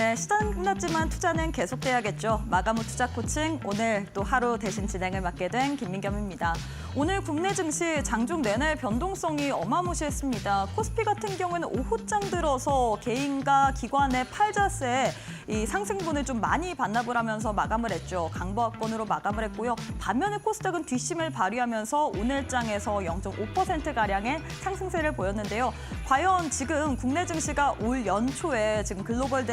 네, 시장 끝났지만 투자는 계속돼야겠죠. 마감 후 투자 코칭, 오늘 또 하루 대신 진행을 맡게 된 김민겸입니다. 오늘 국내 증시 장중 내내 변동성이 어마무시했습니다. 코스피 같은 경우에는 오후장 들어서 개인과 기관의 팔자세에 이 상승분을 좀 많이 반납을 하면서 마감을 했죠. 강보합권으로 마감을 했고요. 반면에 코스닥은 뒷심을 발휘하면서 오늘장에서 0.5%가량의 상승세를 보였는데요. 과연 지금 국내 증시가 올 연초에 지금 글로벌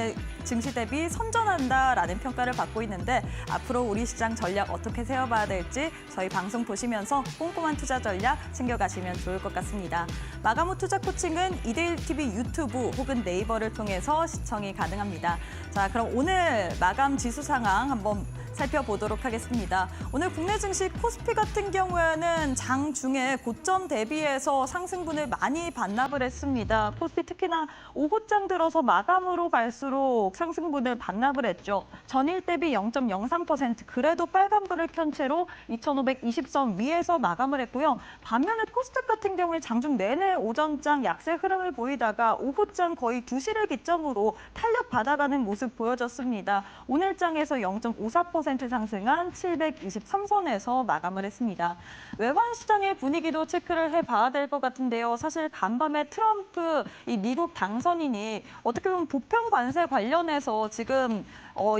증시 대비 선전한다라는 평가를 받고 있는데 앞으로 우리 시장 전략 어떻게 세워봐야 될지 저희 방송 보시면서 꼼꼼한 투자 전략 챙겨가시면 좋을 것 같습니다. 마감 후 투자 코칭은 이데일TV 유튜브 혹은 네이버를 통해서 시청이 가능합니다. 자, 그럼 오늘 마감 지수 상황 한번 살펴보도록 하겠습니다. 오늘 국내 증시 코스피 같은 경우에는 장중에 고점 대비해서 상승분을 많이 반납을 했습니다. 코스피 특히나 오후장 들어서 마감으로 갈수록 상승분을 반납을 했죠. 전일 대비 0.03% 그래도 빨간불을 켠 채로 2,520선 위에서 마감을 했고요. 반면에 코스닥 같은 경우에 장중 내내 오전장 약세 흐름을 보이다가 오후장 거의 2시를 기점으로 탄력 받아가는 모습 보여졌습니다. 오늘장에서 0.54% 상승한 723선에서 마감을 했습니다. 외환 시장의 분위기도 체크를 해봐야 될 것 같은데요. 사실 간밤에 트럼프 이 미국 당선인이 어떻게 보면 보편 관세 관련해서 지금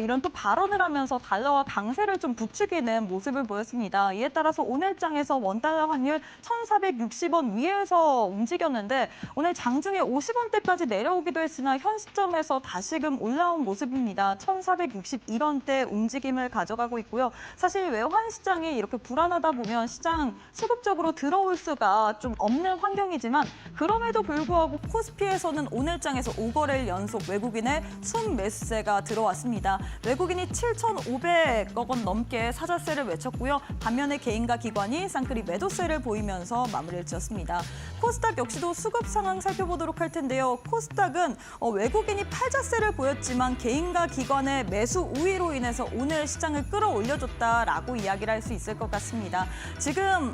이런 또 발언을 하면서 달러와 강세를 좀 부추기는 모습을 보였습니다. 이에 따라서 오늘장에서 원달러 환율 1,460원 위에서 움직였는데 오늘 장중에 50원대까지 내려오기도 했으나 현 시점에서 다시금 올라온 모습입니다. 1,461원대 움직임을 가져가고 있고요. 사실 외환 시장이 이렇게 불안하다 보면 시장 수급적으로 들어올 수가 좀 없는 환경이지만 그럼에도 불구하고 코스피에서는 오늘장에서 5거래일 연속 외국인의 순매수세가 들어왔습니다. 외국인이 7,500억 원 넘게 사자세를 외쳤고요. 반면에 개인과 기관이 쌍끌이 매도세를 보이면서 마무리를 지었습니다. 코스닥 역시도 수급 상황 살펴보도록 할 텐데요. 코스닥은 외국인이 팔자세를 보였지만 개인과 기관의 매수 우위로 인해서 오늘 시장을 끌어올려줬다라고 이야기를 할 수 있을 것 같습니다. 지금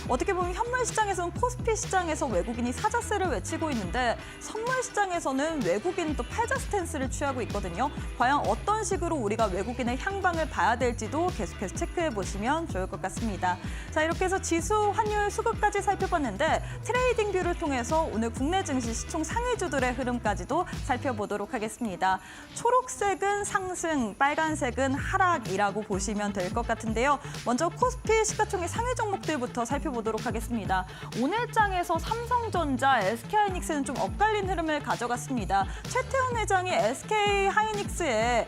어떻게 보면 현물 시장에서는 코스피 시장에서 외국인이 사자세를 외치고 있는데 선물 시장에서는 외국인 또 팔자 스탠스를 취하고 있거든요. 과연 어떤 식으로 우리가 외국인의 향방을 봐야 될지도 계속해서 체크해 보시면 좋을 것 같습니다. 자, 이렇게 해서 지수, 환율, 수급까지 살펴봤는데 트레이딩 뷰를 통해서 오늘 국내 증시 시총 상위주들의 흐름까지도 살펴보도록 하겠습니다. 초록색은 상승, 빨간색은 하락이라고 보시면 될 것 같은데요. 먼저 코스피 시가총액 상위 종목들부터 살펴보도록 하겠습니다. 오늘장에서 삼성전자, SK하이닉스는 좀 엇갈린 흐름을 가져갔습니다. 최태원 회장이 SK하이닉스에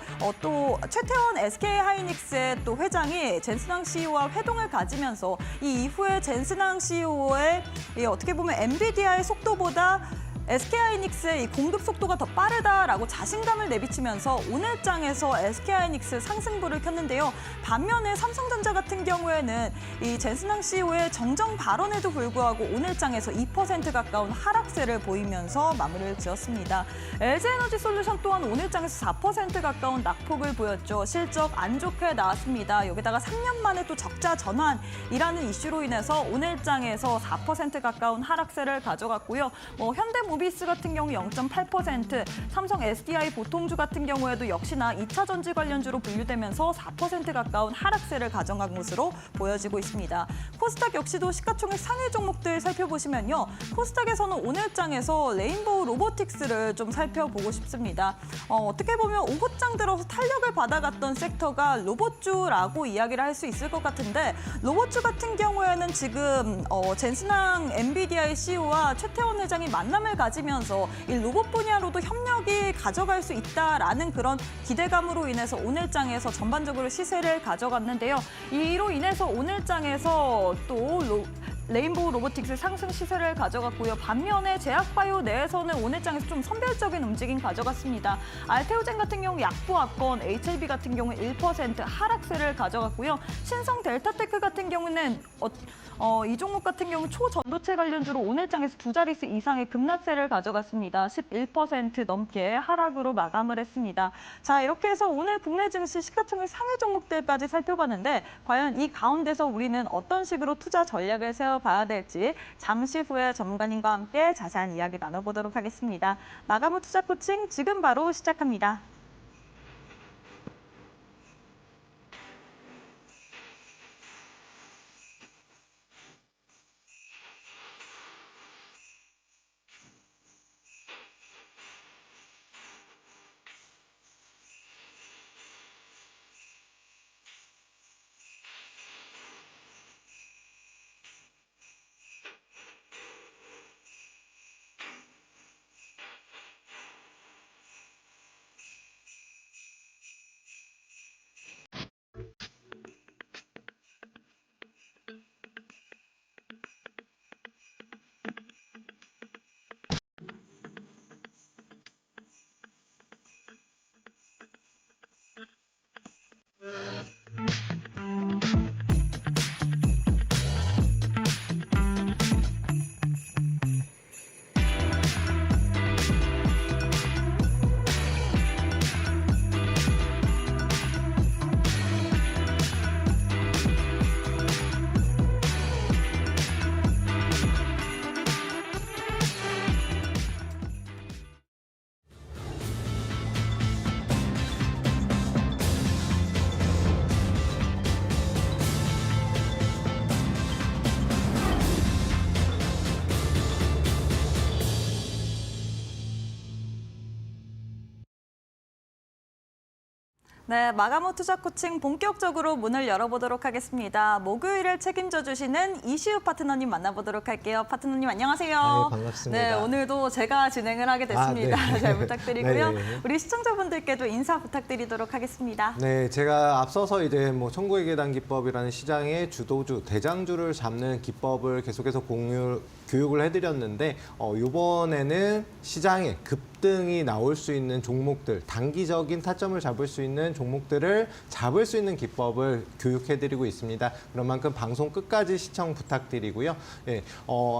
최태원 SK하이닉스의 또 회장이 젠슨왕 CEO와 회동을 가지면서 이 이후에 젠슨왕 CEO의 어떻게 보면 엔비디아의 속도보다 SK하이닉스의 이 공급 속도가 더 빠르다라고 자신감을 내비치면서 오늘장에서 SK하이닉스 상승부를 켰는데요. 반면에 삼성전자 같은 경우에는 이 젠슨왕 CEO의 정정 발언에도 불구하고 오늘장에서 2% 가까운 하락세를 보이면서 마무리를 지었습니다. LG에너지솔루션 또한 오늘장에서 4% 가까운 낙폭을 보였죠. 실적 안 좋게 나왔습니다. 여기다가 3년 만에 또 적자 전환이라는 이슈로 인해서 오늘장에서 4% 가까운 하락세를 가져갔고요. 현대모비스 같은 경우 0.8%, 삼성 SDI 보통주 같은 경우에도 역시나 2차 전지 관련주로 분류되면서 4% 가까운 하락세를 가져간 것으로 보여지고 있습니다. 코스닥 역시도 시가총액 상위 종목들 살펴보시면요. 코스닥에서는 오늘장에서 레인보우 로보틱스를 좀 살펴보고 싶습니다. 어떻게 보면 오후장 들어서 탄력을 받아갔던 섹터가 로봇주라고 이야기를 할 수 있을 것 같은데 로봇주 같은 경우에는 지금 젠슨왕 엔비디아의 CEO와 최태원 회장이 만남을 가지면서 이 로봇 분야로도 협력이 가져갈 수 있다라는 그런 기대감으로 인해서 오늘장에서 전반적으로 시세를 가져갔는데요. 이로 인해서 오늘장에서 또 레인보우 로보틱스 상승 시세를 가져갔고요. 반면에 제약바이오 내에서는 오늘장에서 좀 선별적인 움직임 가져갔습니다. 알테오젠 같은 경우 약보합권, HLB 같은 경우 1% 하락세를 가져갔고요. 신성 델타테크 같은 경우는 이 종목 같은 경우 초전도체 관련주로 오늘장에서 두 자릿수 이상의 급락세를 가져갔습니다. 11% 넘게 하락으로 마감을 했습니다. 자, 이렇게 해서 오늘 국내 증시 시가총액 상위 종목들까지 살펴봤는데 과연 이 가운데서 우리는 어떤 식으로 투자 전략을 세워봐야 될지 잠시 후에 전문가님과 함께 자세한 이야기 나눠보도록 하겠습니다. 마감 후 투자 코칭 지금 바로 시작합니다. 네, 마감 후 투자 코칭 본격적으로 문을 열어보도록 하겠습니다. 목요일을 책임져 주시는 이시우 파트너님 만나보도록 할게요. 파트너님 안녕하세요. 네, 반갑습니다. 네, 오늘도 제가 진행을 하게 됐습니다. 네. 잘 부탁드리고요. 네. 우리 시청자분들께도 인사 부탁드리도록 하겠습니다. 네, 제가 앞서서 이제 천국의 계단 기법이라는 시장의 주도주, 대장주를 잡는 기법을 계속해서 교육을 해드렸는데 이번에는 시장에 급등이 나올 수 있는 종목들, 단기적인 타점을 잡을 수 있는 종목들을 잡을 수 있는 기법을 교육해드리고 있습니다. 그런 만큼 방송 끝까지 시청 부탁드리고요. 예,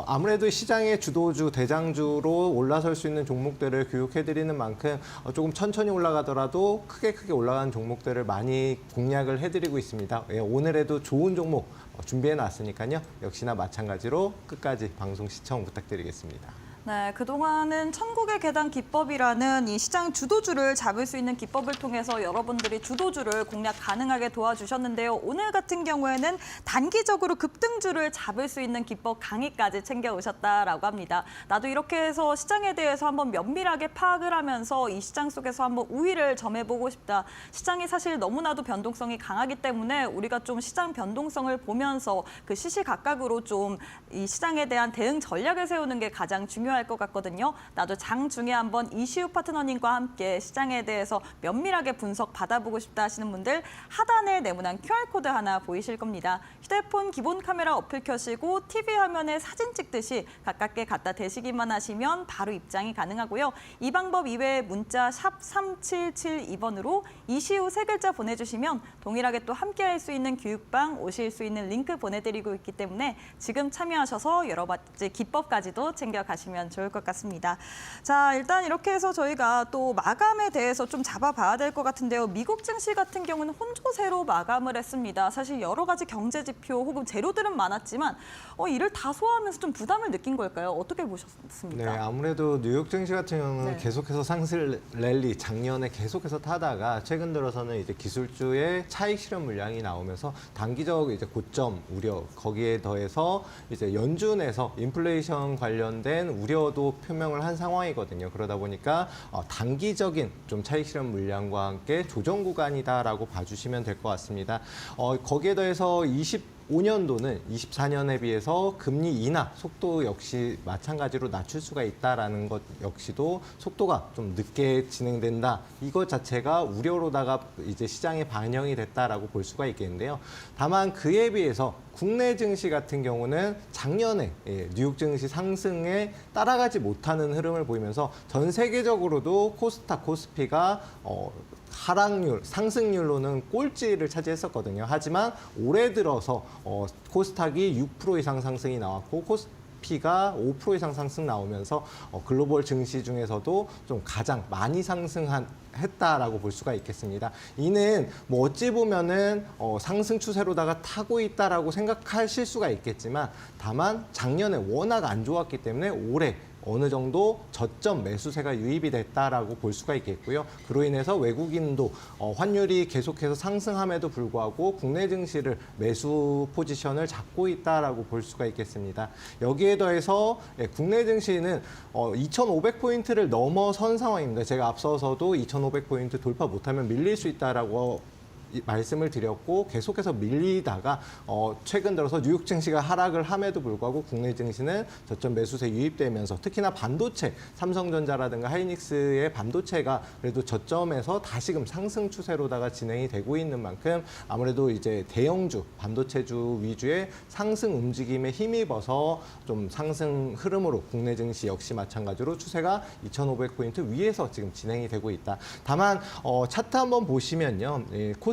아무래도 시장의 주도주, 대장주로 올라설 수 있는 종목들을 교육해드리는 만큼 조금 천천히 올라가더라도 크게 올라가는 종목들을 많이 공략을 해드리고 있습니다. 예, 오늘에도 좋은 종목 준비해놨으니까요. 역시나 마찬가지로 끝까지 방송 시청 부탁드리겠습니다. 네, 그동안은 천국의 계단 기법이라는 이 시장 주도주를 잡을 수 있는 기법을 통해서 여러분들이 주도주를 공략 가능하게 도와주셨는데요. 오늘 같은 경우에는 단기적으로 급등주를 잡을 수 있는 기법 강의까지 챙겨오셨다라고 합니다. 나도 이렇게 해서 시장에 대해서 한번 면밀하게 파악을 하면서 이 시장 속에서 한번 우위를 점해보고 싶다. 시장이 사실 너무나도 변동성이 강하기 때문에 우리가 좀 시장 변동성을 보면서 그 시시각각으로 좀 이 시장에 대한 대응 전략을 세우는 게 가장 중요할 것 같거든요. 나도 장중에 한번 이시우 파트너님과 함께 시장에 대해서 면밀하게 분석 받아보고 싶다 하시는 분들 하단에 네모난 QR코드 하나 보이실 겁니다. 휴대폰 기본 카메라 어플 켜시고 TV 화면에 사진 찍듯이 가깝게 갖다 대시기만 하시면 바로 입장이 가능하고요. 이 방법 이외에 문자 샵 3772번으로 이시우 세 글자 보내주시면 동일하게 또 함께할 수 있는 교육방 오실 수 있는 링크 보내드리고 있기 때문에 지금 참여하셔서 여러 가지 기법까지도 챙겨가시면 좋을 것 같습니다. 자, 일단 이렇게 해서 저희가 또 마감에 대해서 좀 잡아봐야 될 것 같은데요. 미국 증시 같은 경우는 혼조세로 마감을 했습니다. 사실 여러 가지 경제 지표 혹은 재료들은 많았지만 이를 다 소화하면서 좀 부담을 느낀 걸까요? 어떻게 보셨습니까? 네, 아무래도 뉴욕 증시 같은 경우는 네. 계속해서 상승 랠리 작년에 계속해서 타다가 최근 들어서는 이제 기술주의 차익 실현 물량이 나오면서 단기적 이제 고점 우려 거기에 더해서 이제 연준에서 인플레이션 관련된 우려도 표명을 한 상황이거든요. 그러다 보니까 단기적인 좀 차익 실현 물량과 함께 조정 구간이다라고 봐주시면 될 것 같습니다. 거기에 더해서 25년도는 24년에 비해서 금리 인하 속도 역시 마찬가지로 낮출 수가 있다라는 것 역시도 속도가 좀 늦게 진행된다. 이것 자체가 우려로다가 이제 시장에 반영이 됐다라고 볼 수가 있겠는데요. 다만 그에 비해서 국내 증시 같은 경우는 작년에 뉴욕 증시 상승에 따라가지 못하는 흐름을 보이면서 전 세계적으로도 코스닥, 코스피가 하락률, 상승률로는 꼴찌를 차지했었거든요. 하지만 올해 들어서 코스닥이 6% 이상 상승이 나왔고 코스피가 5% 이상 상승 나오면서 글로벌 증시 중에서도 좀 가장 많이 했다라고 볼 수가 있겠습니다. 이는 어찌 보면은 상승 추세로다가 타고 있다라고 생각하실 수가 있겠지만 다만 작년에 워낙 안 좋았기 때문에 올해 어느 정도 저점 매수세가 유입이 됐다라고 볼 수가 있겠고요. 그로 인해서 외국인도 환율이 계속해서 상승함에도 불구하고 국내 증시를 매수 포지션을 잡고 있다라고 볼 수가 있겠습니다. 여기에 더해서 국내 증시는 2,500포인트를 넘어선 상황입니다. 제가 앞서서도 2,500포인트 돌파 못하면 밀릴 수 있다라고 말씀을 드렸고 계속해서 밀리다가 최근 들어서 뉴욕 증시가 하락을 함에도 불구하고 국내 증시는 저점 매수세 유입되면서 특히나 반도체, 삼성전자라든가 하이닉스의 반도체가 그래도 저점에서 다시금 상승 추세로다가 진행이 되고 있는 만큼 아무래도 이제 대형주, 반도체주 위주의 상승 움직임에 힘입어서 좀 상승 흐름으로 국내 증시 역시 마찬가지로 추세가 2,500포인트 위에서 지금 진행이 되고 있다. 다만 차트 한번 보시면요.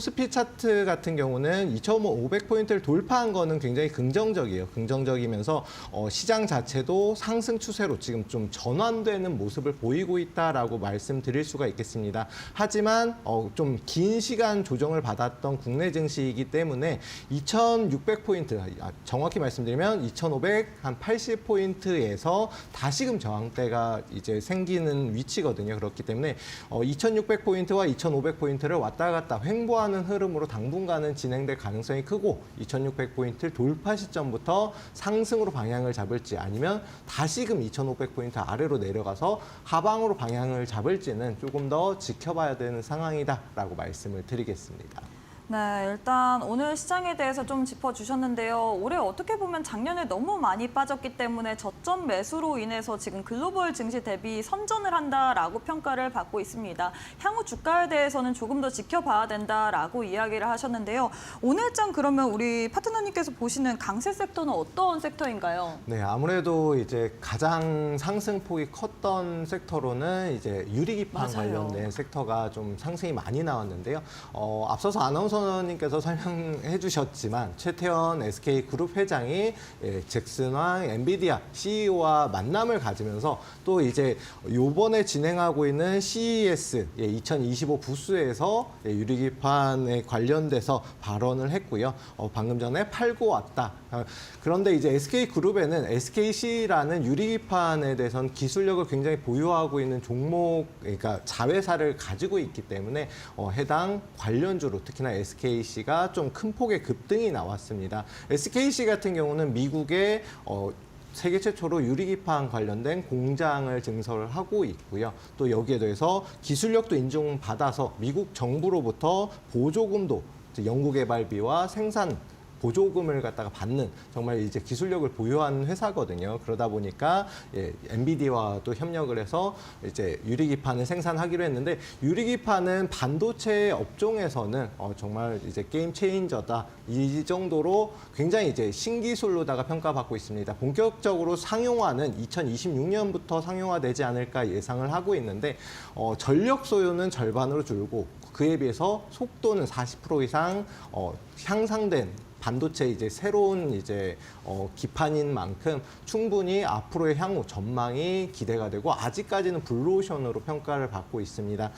코스피 차트 같은 경우는 2,500포인트를 돌파한 거는 굉장히 긍정적이에요. 긍정적이면서 시장 자체도 상승 추세로 지금 좀 전환되는 모습을 보이고 있다라고 말씀드릴 수가 있겠습니다. 하지만 좀 긴 시간 조정을 받았던 국내 증시이기 때문에 2,600포인트, 정확히 말씀드리면 2,580포인트에서 다시금 저항대가 이제 생기는 위치거든요. 그렇기 때문에 2,600포인트와 2,500포인트를 왔다 갔다 횡보하는 올라가는 흐름으로 당분간은 진행될 가능성이 크고 2600포인트를 돌파 시점부터 상승으로 방향을 잡을지 아니면 다시금 2500포인트 아래로 내려가서 하방으로 방향을 잡을지는 조금 더 지켜봐야 되는 상황이다라고 말씀을 드리겠습니다. 네, 일단 오늘 시장에 대해서 좀 짚어주셨는데요. 올해 어떻게 보면 작년에 너무 많이 빠졌기 때문에 저점 매수로 인해서 지금 글로벌 증시 대비 선전을 한다라고 평가를 받고 있습니다. 향후 주가에 대해서는 조금 더 지켜봐야 된다라고 이야기를 하셨는데요. 오늘장 그러면 우리 파트너님께서 보시는 강세 섹터는 어떤 섹터인가요? 네, 아무래도 이제 가장 상승폭이 컸던 섹터로는 이제 유리기판 맞아요. 관련된 섹터가 좀 상승이 많이 나왔는데요. 앞서서 아나운서님께서 설명해 주셨지만 최태원 SK그룹 회장이 잭슨왕 엔비디아 CEO와 만남을 가지면서 또 이제 요번에 진행하고 있는 CES 2025 부스에서 유리기판에 관련돼서 발언을 했고요. 방금 전에 팔고 왔다. 그런데 이제 SK그룹에는 SKC라는 유리기판에 대해서는 기술력을 굉장히 보유하고 있는 종목, 그러니까 자회사를 가지고 있기 때문에 해당 관련주로 특히나 SKC가 좀 큰 폭의 급등이 나왔습니다. SKC 같은 경우는 미국의 세계 최초로 유리기판 관련된 공장을 증설을 하고 있고요. 또 여기에 대해서 기술력도 인정받아서 미국 정부로부터 보조금도 연구개발비와 생산 보조금을 갖다가 받는 정말 이제 기술력을 보유한 회사거든요. 그러다 보니까 엔비디아와도 협력을 해서 이제 유리기판을 생산하기로 했는데 유리기판은 반도체 업종에서는 정말 이제 게임 체인저다. 이 정도로 굉장히 이제 신기술로다가 평가받고 있습니다. 본격적으로 상용화는 2026년부터 상용화되지 않을까 예상을 하고 있는데 전력 소요는 절반으로 줄고 그에 비해서 속도는 40% 이상 향상된 반도체 이제 새로운 이제 기판인 만큼 충분히 앞으로의 향후 전망이 기대가 되고 아직까지는 블루오션으로 평가를 받고 있습니다.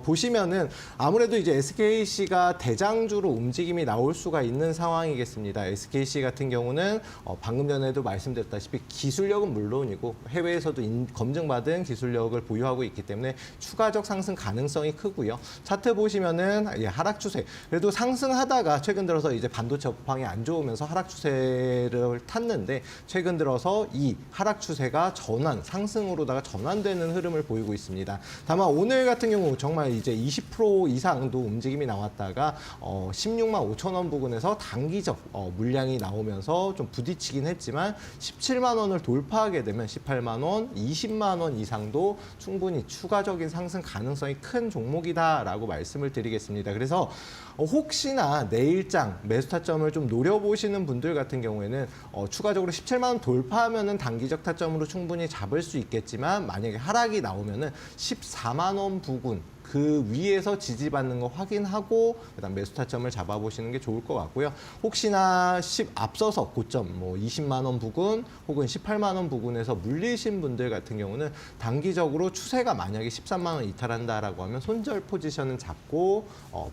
보시면은 아무래도 이제 SKC가 대장주로 움직임이 나올 수가 있는 상황이겠습니다. SKC 같은 경우는 방금 전에도 말씀드렸다시피 기술력은 물론이고 해외에서도 검증받은 기술력을 보유하고 있기 때문에 추가적 상승 가능성이 크고요. 차트 보시면은 하락 추세. 그래도 상승하다가 최근 들어서 이제 반도체 업황이 안 좋으면서 하락 추세를 탔는데 최근 들어서 이 하락 추세가 상승으로다가 전환되는 흐름을 보이고 있습니다. 다만 오늘 같은 경우 정말 이제 20% 이상도 움직임이 나왔다가 16만 5천 원 부근에서 단기적 물량이 나오면서 좀 부딪히긴 했지만 17만 원을 돌파하게 되면 18만 원, 20만 원 이상도 충분히 추가적인 상승 가능성이 큰 종목이다라고 말씀을 드리겠습니다. 그래서 혹시나 내일장 매수 타점을 좀 노려보시는 분들 같은 경우에는 추가적으로 17만 원 돌파하면은 단기적 타점으로 충분히 잡을 수 있겠지만 만약에 하락이 나오면은 14만 원 부근 그 위에서 지지받는 거 확인하고 그다음 매수 타점을 잡아보시는 게 좋을 것 같고요. 혹시나 앞서서 고점 20만 원 부근 혹은 18만 원 부근에서 물리신 분들 같은 경우는 단기적으로 추세가 만약에 13만 원 이탈한다라고 하면 손절 포지션은 잡고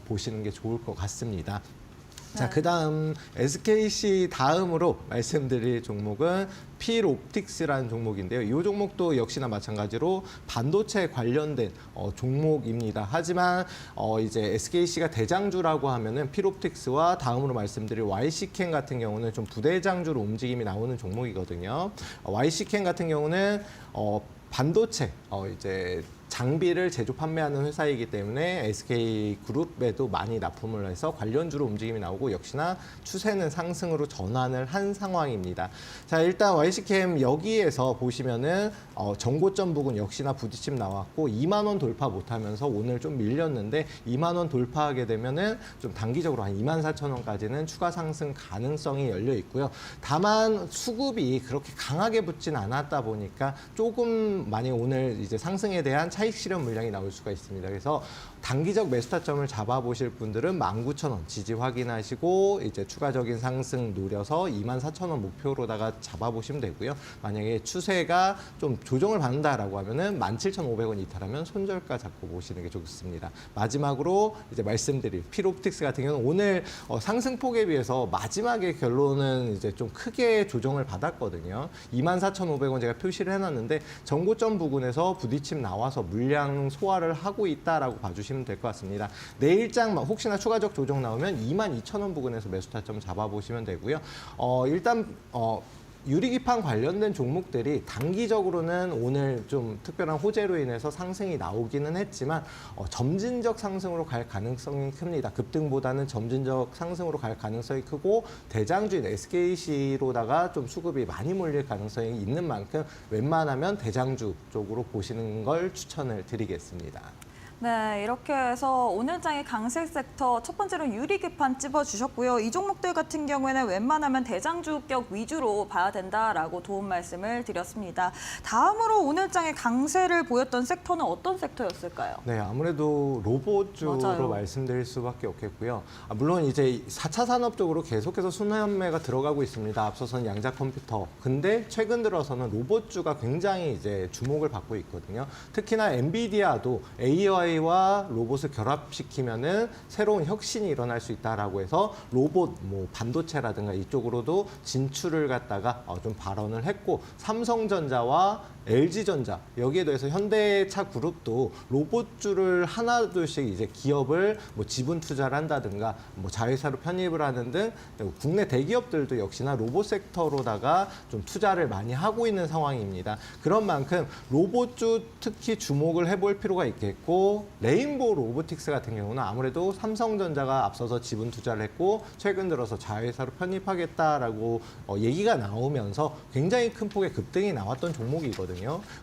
보시는 게 좋을 것 같습니다. 자, 그다음 SKC 다음으로 말씀드릴 종목은 필옵틱스라는 종목인데요. 이 종목도 역시나 마찬가지로 반도체 관련된 종목입니다. 하지만 이제 SKC가 대장주라고 하면은 필옵틱스와 다음으로 말씀드릴 YC캠 같은 경우는 좀 부대장주로 움직임이 나오는 종목이거든요. YC캠 같은 경우는 반도체 이제 장비를 제조 판매하는 회사이기 때문에 SK그룹에도 많이 납품을 해서 관련주로 움직임이 나오고 역시나 추세는 상승으로 전환을 한 상황입니다. 자, 일단 YC캠 여기에서 보시면은 정고점 부근 역시나 부딪힘 나왔고 2만 원 돌파 못하면서 오늘 좀 밀렸는데 2만 원 돌파하게 되면은 좀 단기적으로 한 2만 4천 원까지는 추가 상승 가능성이 열려 있고요. 다만 수급이 그렇게 강하게 붙진 않았다 보니까 조금 많이 오늘 이제 상승에 대한 차익 실현 물량이 나올 수가 있습니다. 그래서 단기적 매수 타점을 잡아보실 분들은 19,000원 지지 확인하시고 이제 추가적인 상승 노려서 24,000원 목표로다가 잡아보시면 되고요. 만약에 추세가 좀 조정을 받는다라고 하면은 17,500원 이탈하면 손절가 잡고 보시는 게 좋습니다. 마지막으로 이제 말씀드릴 필옵틱스 같은 경우는 오늘 상승폭에 비해서 마지막에 결론은 이제 좀 크게 조정을 받았거든요. 24,500원 제가 표시를 해놨는데 정고점 부근에서 부딪힘 나와서 물량 소화를 하고 있다라고 봐주시면 보시면 될 것 같습니다. 내일장 혹시나 추가적 조정 나오면 22,000원 부근에서 매수 타점 잡아보시면 되고요. 일단 유리기판 관련된 종목들이 단기적으로는 오늘 좀 특별한 호재로 인해서 상승이 나오기는 했지만 점진적 상승으로 갈 가능성이 큽니다. 급등보다는 점진적 상승으로 갈 가능성이 크고 대장주인 SKC로다가 좀 수급이 많이 몰릴 가능성이 있는 만큼 웬만하면 대장주 쪽으로 보시는 걸 추천을 드리겠습니다. 네, 이렇게 해서 오늘장의 강세 섹터 첫 번째로 유리기판 찝어주셨고요. 이 종목들 같은 경우에는 웬만하면 대장주격 위주로 봐야 된다라고 도움 말씀을 드렸습니다. 다음으로 오늘장의 강세를 보였던 섹터는 어떤 섹터였을까요? 네, 아무래도 로봇주로 맞아요. 말씀드릴 수밖에 없겠고요. 물론 이제 4차 산업 쪽으로 계속해서 순환매가 들어가고 있습니다. 앞서서는 양자 컴퓨터. 근데 최근 들어서는 로봇주가 굉장히 이제 주목을 받고 있거든요. 특히나 엔비디아도 AI와 로봇을 결합시키면은 새로운 혁신이 일어날 수 있다라고 해서 로봇, 반도체라든가 이쪽으로도 진출을 갖다가 좀 발언을 했고, 삼성전자와 LG전자 여기에 대해서 현대차 그룹도 로봇주를 하나둘씩 이제 기업을 지분 투자를 한다든가 자회사로 편입을 하는 등 국내 대기업들도 역시나 로봇 섹터로다가 좀 투자를 많이 하고 있는 상황입니다. 그런 만큼 로봇주 특히 주목을 해볼 필요가 있겠고, 레인보우 로보틱스 같은 경우는 아무래도 삼성전자가 앞서서 지분 투자를 했고 최근 들어서 자회사로 편입하겠다라고 얘기가 나오면서 굉장히 큰 폭의 급등이 나왔던 종목이거든요.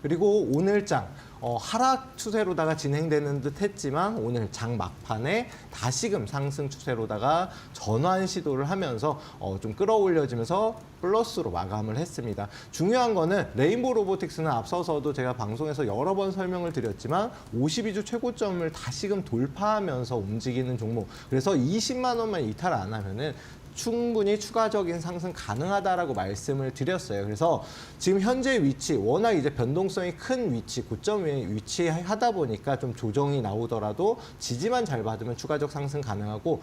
그리고 오늘장 하락 추세로다가 진행되는 듯 했지만 오늘 장 막판에 다시금 상승 추세로다가 전환 시도를 하면서 좀 끌어올려지면서 플러스로 마감을 했습니다. 중요한 거는 레인보우 로보틱스는 앞서서도 제가 방송에서 여러 번 설명을 드렸지만 52주 최고점을 다시금 돌파하면서 움직이는 종목. 그래서 20만 원만 이탈 안 하면은 충분히 추가적인 상승 가능하다라고 말씀을 드렸어요. 그래서 지금 현재 위치, 워낙 이제 변동성이 큰 위치, 고점 위에 위치하다 보니까 좀 조정이 나오더라도 지지만 잘 받으면 추가적 상승 가능하고,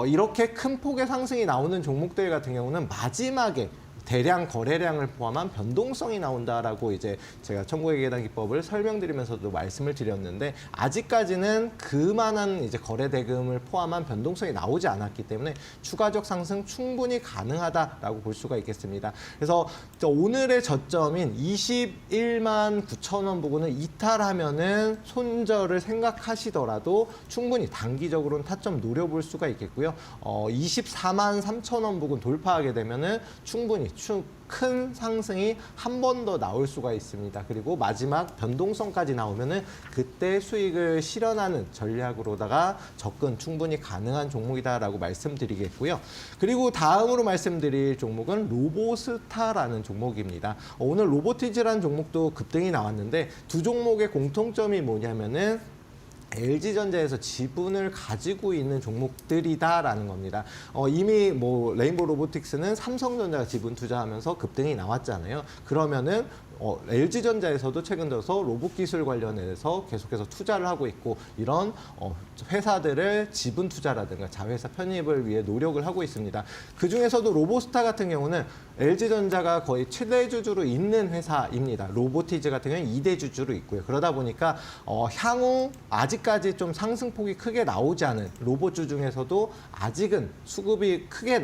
이렇게 큰 폭의 상승이 나오는 종목들 같은 경우는 마지막에 대량 거래량을 포함한 변동성이 나온다라고 이제 제가 천국의 계단 기법을 설명드리면서도 말씀을 드렸는데, 아직까지는 그만한 이제 거래 대금을 포함한 변동성이 나오지 않았기 때문에 추가적 상승 충분히 가능하다라고 볼 수가 있겠습니다. 그래서 오늘의 저점인 21만 9천 원 부근을 이탈하면은 손절을 생각하시더라도 충분히 단기적으로는 타점 노려볼 수가 있겠고요. 24만 3천 원 부근 돌파하게 되면은 충분히 큰 상승이 한 번 더 나올 수가 있습니다. 그리고 마지막 변동성까지 나오면은 그때 수익을 실현하는 전략으로다가 접근 충분히 가능한 종목이다라고 말씀드리겠고요. 그리고 다음으로 말씀드릴 종목은 로보스타라는 종목입니다. 오늘 로보티즈라는 종목도 급등이 나왔는데 두 종목의 공통점이 뭐냐면은 LG전자에서 지분을 가지고 있는 종목들이다라는 겁니다. 이미 레인보우 로보틱스는 삼성전자가 지분 투자하면서 급등이 나왔잖아요. 그러면은 LG전자에서도 최근 들어서 로봇 기술 관련해서 계속해서 투자를 하고 있고, 이런 회사들을 지분 투자라든가 자회사 편입을 위해 노력을 하고 있습니다. 그중에서도 로보스타 같은 경우는 LG전자가 거의 최대 주주로 있는 회사입니다. 로보티즈 같은 경우는 2대 주주로 있고요. 그러다 보니까 향후 아직까지 좀 상승폭이 크게 나오지 않은 로봇주 중에서도 아직은 수급이 크게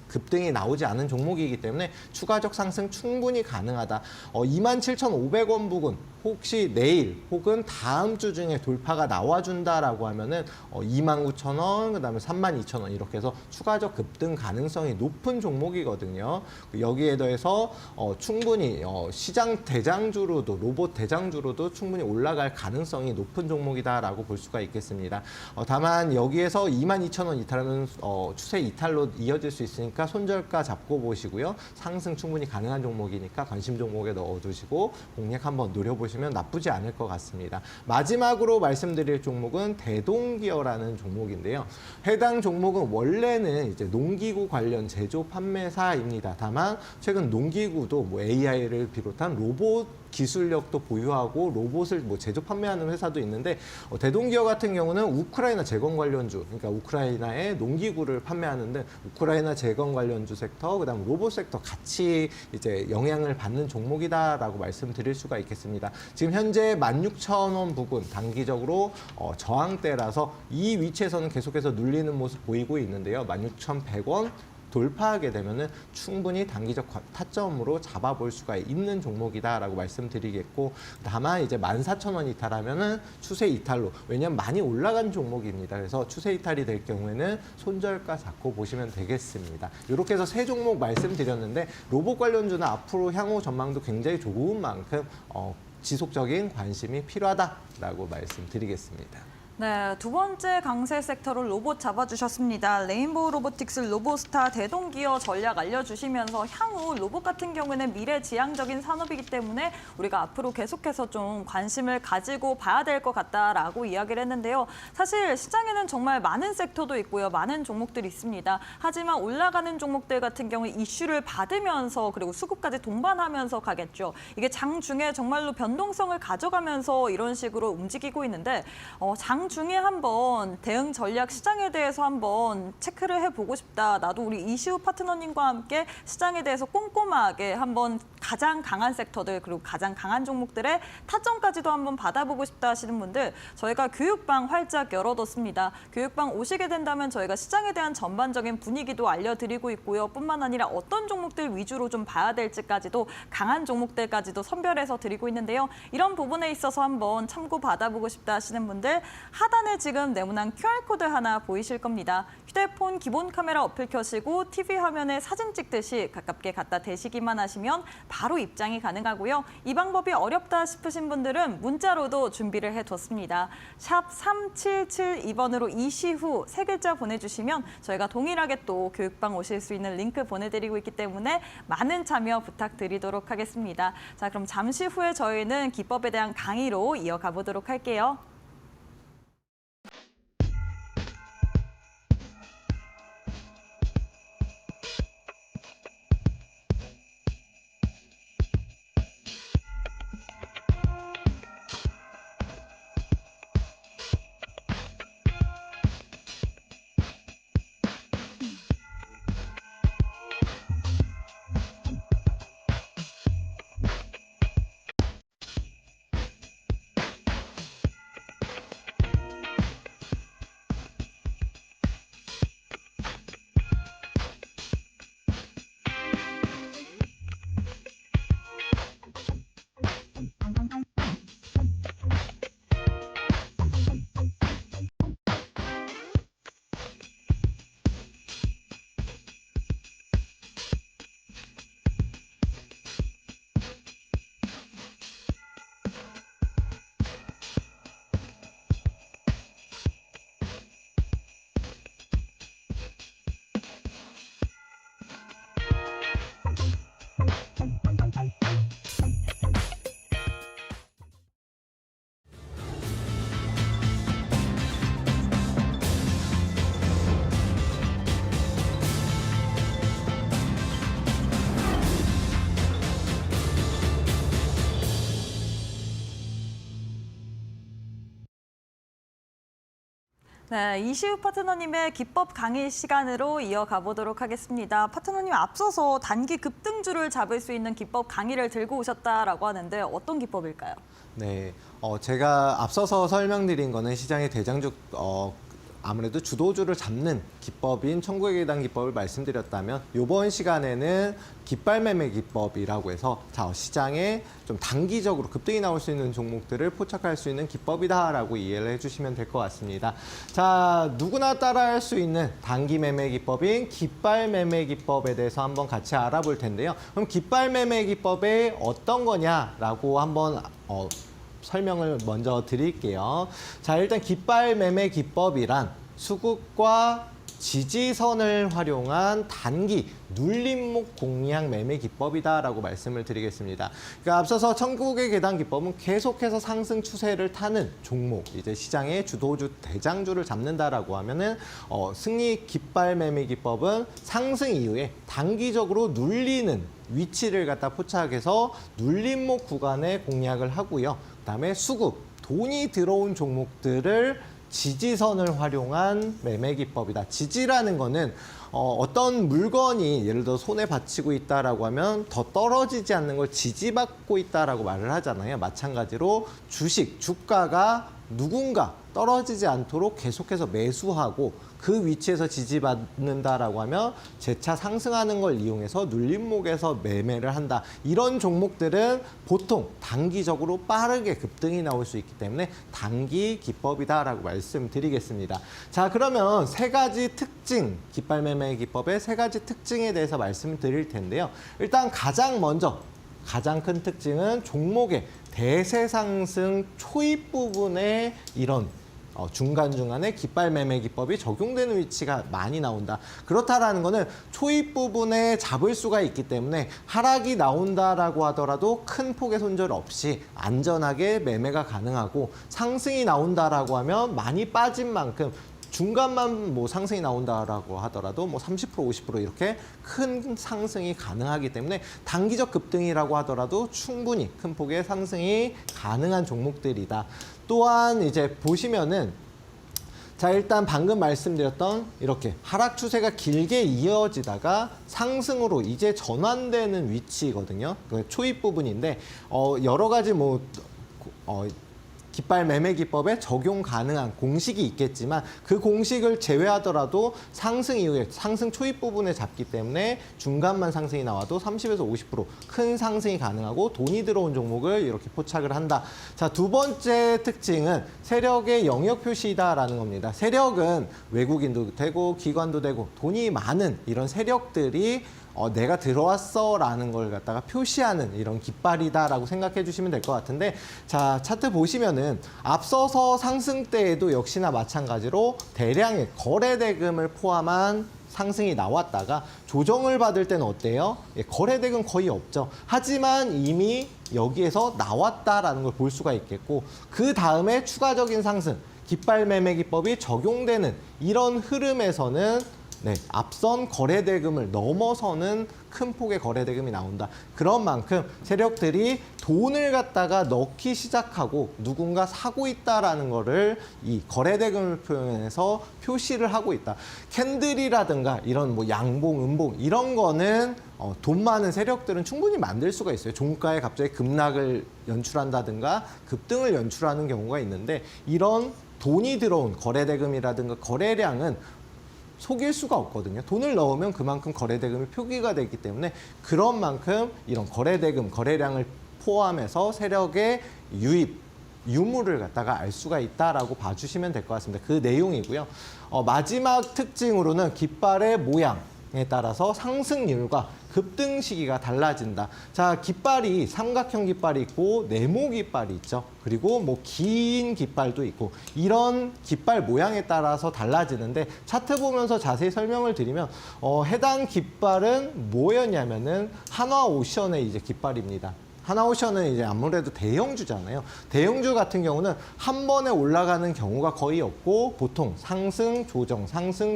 급등이 나오지 않은 종목이기 때문에 추가적 상승 충분히 가능하다. 27,500원 부근 혹시 내일 혹은 다음 주 중에 돌파가 나와준다라고 하면은 29,000원, 그다음에 32,000원 이렇게 해서 추가적 급등 가능성이 높은 종목이거든요. 여기에 더해서 충분히 시장 대장주로도, 로봇 대장주로도 충분히 올라갈 가능성이 높은 종목이다라고 볼 수가 있겠습니다. 다만 여기에서 22,000원 이탈하면 추세 이탈로 이어질 수 있으니까 손절가 잡고 보시고요. 상승 충분히 가능한 종목이니까 관심 종목에 넣어두시고 공략 한번 노려보시면 나쁘지 않을 것 같습니다. 마지막으로 말씀드릴 종목은 대동기어라는 종목인데요. 해당 종목은 원래는 이제 농기구 관련 제조 판매사입니다. 다만 최근 농기구도 AI를 비롯한 로봇 기술력도 보유하고 로봇을 제조 판매하는 회사도 있는데, 대동기어 같은 경우는 우크라이나 재건 관련주, 그러니까 우크라이나의 농기구를 판매하는데 우크라이나 재건 관련주 섹터, 그다음 로봇 섹터 같이 이제 영향을 받는 종목이다. 있다라고 말씀드릴 수가 있겠습니다. 지금 현재 16,000원 부근 단기적으로 저항대라서 이 위치에서는 계속해서 눌리는 모습 보이고 있는데요. 16,100원 돌파하게 되면은 충분히 단기적 타점으로 잡아볼 수가 있는 종목이다라고 말씀드리겠고, 다만 이제 14,000원 이탈하면은 추세 이탈로, 왜냐하면 많이 올라간 종목입니다. 그래서 추세 이탈이 될 경우에는 손절가 잡고 보시면 되겠습니다. 이렇게 해서 세 종목 말씀드렸는데, 로봇 관련주는 앞으로 향후 전망도 굉장히 좋은 만큼 지속적인 관심이 필요하다라고 말씀드리겠습니다. 네, 두 번째 강세 섹터를 로봇 잡아주셨습니다. 레인보우 로보틱스, 로보스타, 대동기어 전략 알려주시면서 향후 로봇 같은 경우에는 미래지향적인 산업이기 때문에 우리가 앞으로 계속해서 좀 관심을 가지고 봐야 될 것 같다라고 이야기를 했는데요. 사실 시장에는 정말 많은 섹터도 있고요. 많은 종목들이 있습니다. 하지만 올라가는 종목들 같은 경우에 이슈를 받으면서 그리고 수급까지 동반하면서 가겠죠. 이게 장중에 정말로 변동성을 가져가면서 이런 식으로 움직이고 있는데 장중에 한번 대응 전략 시장에 대해서 한번 체크를 해보고 싶다. 나도 우리 이시우 파트너님과 함께 시장에 대해서 꼼꼼하게 한번 가장 강한 섹터들 그리고 가장 강한 종목들의 타점까지도 한번 받아보고 싶다 하시는 분들, 저희가 교육방 활짝 열어뒀습니다. 교육방 오시게 된다면 저희가 시장에 대한 전반적인 분위기도 알려드리고 있고요. 뿐만 아니라 어떤 종목들 위주로 좀 봐야 될지까지도 강한 종목들까지도 선별해서 드리고 있는데요. 이런 부분에 있어서 한번 참고 받아보고 싶다 하시는 분들, 하단에 지금 네모난 QR코드 하나 보이실 겁니다. 휴대폰 기본 카메라 어플 켜시고 TV 화면에 사진 찍듯이 가깝게 갖다 대시기만 하시면 바로 입장이 가능하고요. 이 방법이 어렵다 싶으신 분들은 문자로도 준비를 해뒀습니다. 샵 3772번으로 이시후 세 글자 보내주시면 저희가 동일하게 또 교육방 오실 수 있는 링크 보내드리고 있기 때문에 많은 참여 부탁드리도록 하겠습니다. 자, 그럼 잠시 후에 저희는 기법에 대한 강의로 이어가 보도록 할게요. 네, 이시우 파트너님의 기법 강의 시간으로 이어가 보도록 하겠습니다. 파트너님, 앞서서 단기 급등주를 잡을 수 있는 기법 강의를 들고 오셨다라고 하는데 어떤 기법일까요? 네, 제가 앞서서 설명드린 거는 시장의 대장주 아무래도 주도주를 잡는 기법인 천국의 계단 기법을 말씀드렸다면, 이번 시간에는 깃발 매매 기법이라고 해서 시장에 좀 단기적으로 급등이 나올 수 있는 종목들을 포착할 수 있는 기법이다라고 이해를 해주시면 될 것 같습니다. 자, 누구나 따라할 수 있는 단기 매매 기법인 깃발 매매 기법에 대해서 한번 같이 알아볼 텐데요. 그럼 깃발 매매 기법이 어떤 거냐라고 한번 설명을 먼저 드릴게요. 자, 일단 깃발 매매 기법이란 수급과 지지선을 활용한 단기 눌림목 공략 매매 기법이다라고 말씀을 드리겠습니다. 그러니까 앞서서 천국의 계단 기법은 계속해서 상승 추세를 타는 종목, 이제 시장의 주도주 대장주를 잡는다라고 하면은 승리 깃발 매매 기법은 상승 이후에 단기적으로 눌리는 위치를 갖다 포착해서 눌림목 구간에 공략을 하고요. 그다음에 수급, 돈이 들어온 종목들을 지지선을 활용한 매매 기법이다. 지지라는 거는 어떤 물건이 예를 들어 손에 받치고 있다라고 하면 더 떨어지지 않는 걸 지지받고 있다라고 말을 하잖아요. 마찬가지로 주식, 주가가 누군가 떨어지지 않도록 계속해서 매수하고 그 위치에서 지지받는다라고 하면 재차 상승하는 걸 이용해서 눌림목에서 매매를 한다. 이런 종목들은 보통 단기적으로 빠르게 급등이 나올 수 있기 때문에 단기 기법이다라고 말씀드리겠습니다. 자, 그러면 세 가지 특징, 깃발 매매 기법의 세 가지 특징에 대해서 말씀드릴 텐데요. 일단 가장 큰 특징은 종목의 대세 상승 초입 부분에 이런 중간중간에 깃발 매매 기법이 적용되는 위치가 많이 나온다. 그렇다라는 거는 초입 부분에 잡을 수가 있기 때문에 하락이 나온다라고 하더라도 큰 폭의 손절 없이 안전하게 매매가 가능하고, 상승이 나온다라고 하면 많이 빠진 만큼 중간만 뭐 상승이 나온다라고 하더라도 뭐 30%, 50% 이렇게 큰 상승이 가능하기 때문에 단기적 급등이라고 하더라도 충분히 큰 폭의 상승이 가능한 종목들이다. 또한 이제 보시면은, 자, 일단 방금 말씀드렸던 이렇게 하락 추세가 길게 이어지다가 상승으로 이제 전환되는 위치거든요. 그 초입 부분인데 여러 가지 깃발 매매 기법에 적용 가능한 공식이 있겠지만 그 공식을 제외하더라도 상승 이후에 상승 초입 부분에 잡기 때문에 중간만 상승이 나와도 30에서 50% 큰 상승이 가능하고 돈이 들어온 종목을 이렇게 포착을 한다. 자, 두 번째 특징은 세력의 영역 표시다라는 겁니다. 세력은 외국인도 되고 기관도 되고 돈이 많은 이런 세력들이 내가 들어왔어라는 걸 갖다가 표시하는 이런 깃발이다라고 생각해 주시면 될 것 같은데, 자, 차트 보시면은 앞서서 상승 때에도 역시나 마찬가지로 대량의 거래 대금을 포함한 상승이 나왔다가 조정을 받을 때는 어때요? 거래 대금 거의 없죠. 하지만 이미 여기에서 나왔다라는 걸 볼 수가 있겠고, 그 다음에 추가적인 상승, 깃발 매매 기법이 적용되는 이런 흐름에서는 앞선 거래 대금을 넘어서는 큰 폭의 거래 대금이 나온다. 그런 만큼 세력들이 돈을 갖다가 넣기 시작하고 누군가 사고 있다라는 거를 이 거래 대금을 표현해서 표시를 하고 있다. 캔들이라든가 이런 뭐 양봉, 음봉 이런 거는 돈 많은 세력들은 충분히 만들 수가 있어요. 종가에 갑자기 급락을 연출한다든가 급등을 연출하는 경우가 있는데, 이런 돈이 들어온 거래 대금이라든가 거래량은 속일 수가 없거든요. 돈을 넣으면 그만큼 거래대금이 표기가 되기 때문에 그런 만큼 이런 거래대금, 거래량을 포함해서 세력의 유입, 유무를 갖다가 알 수가 있다라고 봐주시면 될 것 같습니다. 그 내용이고요. 마지막 특징으로는 깃발의 모양에 따라서 상승률과 급등 시기가 달라진다. 자, 깃발이 삼각형 깃발이 있고 네모 깃발이 있죠. 그리고 뭐 긴 깃발도 있고, 이런 깃발 모양에 따라서 달라지는데, 차트 보면서 자세히 설명을 드리면 해당 깃발은 뭐였냐면은 한화오션의 이제 깃발입니다. 하나오션은 이제 아무래도 대형주잖아요. 대형주 같은 경우는 한 번에 올라가는 경우가 거의 없고 보통 상승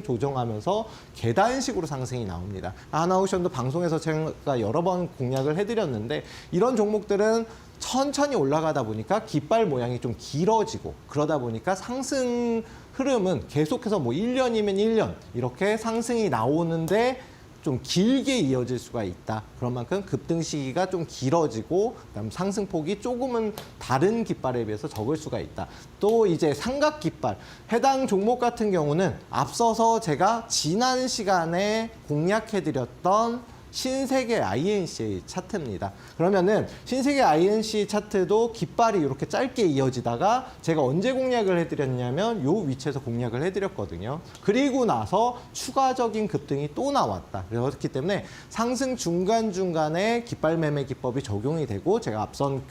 조정하면서 계단식으로 상승이 나옵니다. 하나오션도 방송에서 제가 여러 번 공략을 해드렸는데, 이런 종목들은 천천히 올라가다 보니까 깃발 모양이 좀 길어지고, 그러다 보니까 상승 흐름은 계속해서 뭐 1년이면 1년 이렇게 상승이 나오는데 좀 길게 이어질 수가 있다. 그런 만큼 급등 시기가 좀 길어지고, 그다음 상승폭이 조금은 다른 깃발에 비해서 적을 수가 있다. 또 이제 삼각 깃발, 해당 종목 같은 경우는 앞서서 제가 지난 시간에 공략해드렸던 신세계 INC 차트입니다. 그러면은 신세계 INC 차트도 깃발이 이렇게 짧게 이어지다가 제가 언제 공략을 해드렸냐면 요 위치에서 공략을 해드렸거든요. 그리고 나서 추가적인 급등이 또 나왔다. 그렇기 때문에 상승 중간중간에 깃발 매매 기법이 적용이 되고, 제가 앞선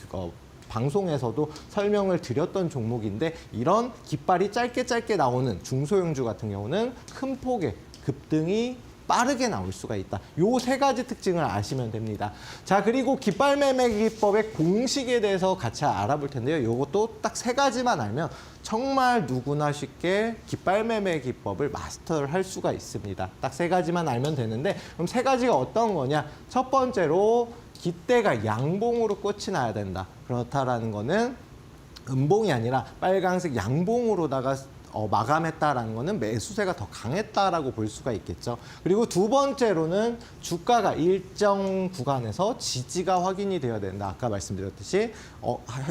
방송에서도 설명을 드렸던 종목인데, 이런 깃발이 짧게 나오는 중소형주 같은 경우는 큰 폭의 급등이 빠르게 나올 수가 있다. 요 세 가지 특징을 아시면 됩니다. 자, 그리고 깃발 매매 기법의 공식에 대해서 같이 알아볼 텐데요. 요것도 딱 세 가지만 알면 정말 누구나 쉽게 깃발 매매 기법을 마스터를 할 수가 있습니다. 딱 세 가지만 알면 되는데, 그럼 세 가지가 어떤 거냐? 첫 번째로 깃대가 양봉으로 끝이 나야 된다. 그렇다라는 거는 음봉이 아니라 빨간색 양봉으로다가 마감했다라는 거는 매수세가 더 강했다라고 볼 수가 있겠죠. 그리고 두 번째로는 주가가 일정 구간에서 지지가 확인이 되어야 된다. 아까 말씀드렸듯이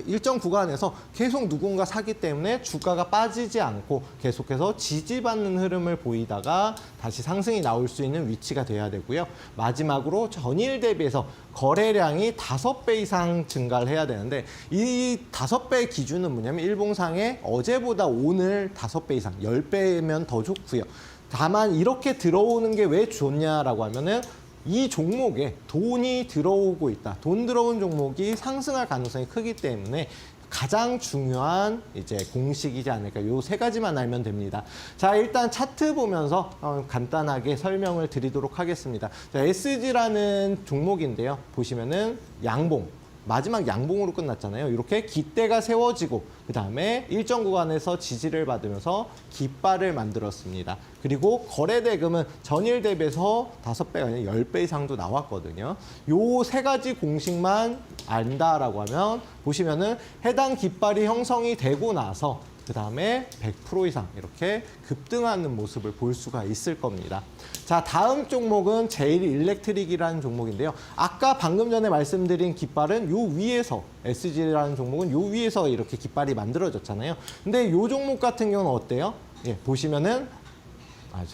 일정 구간에서 계속 누군가 사기 때문에 주가가 빠지지 않고 계속해서 지지받는 흐름을 보이다가 다시 상승이 나올 수 있는 위치가 돼야 되고요. 마지막으로 전일 대비해서 거래량이 5배 이상 증가를 해야 되는데 이 5배 기준은 뭐냐면 일봉상에 어제보다 오늘 5배 이상, 10배면 더 좋고요. 다만 이렇게 들어오는 게 왜 좋냐라고 하면은 이 종목에 돈이 들어오고 있다. 돈 들어온 종목이 상승할 가능성이 크기 때문에 가장 중요한 이제 공식이지 않을까. 요 세 가지만 알면 됩니다. 자, 일단 차트 보면서 간단하게 설명을 드리도록 하겠습니다. 자, SG라는 종목인데요. 보시면은 양봉. 마지막 양봉으로 끝났잖아요. 이렇게 깃대가 세워지고 그다음에 일정 구간에서 지지를 받으면서 깃발을 만들었습니다. 그리고 거래 대금은 전일 대비해서 5배가 아니라 10배 이상도 나왔거든요. 요 세 가지 공식만 안다라고 하면 보시면은 해당 깃발이 형성이 되고 나서 그다음에 100% 이상 이렇게 급등하는 모습을 볼 수가 있을 겁니다. 자, 다음 종목은 제일일렉트릭이라는 종목인데요. 아까 방금 전에 말씀드린 깃발은 요 위에서 SG라는 종목은 요 위에서 이렇게 깃발이 만들어졌잖아요. 근데 요 종목 같은 경우는 어때요? 예, 보시면은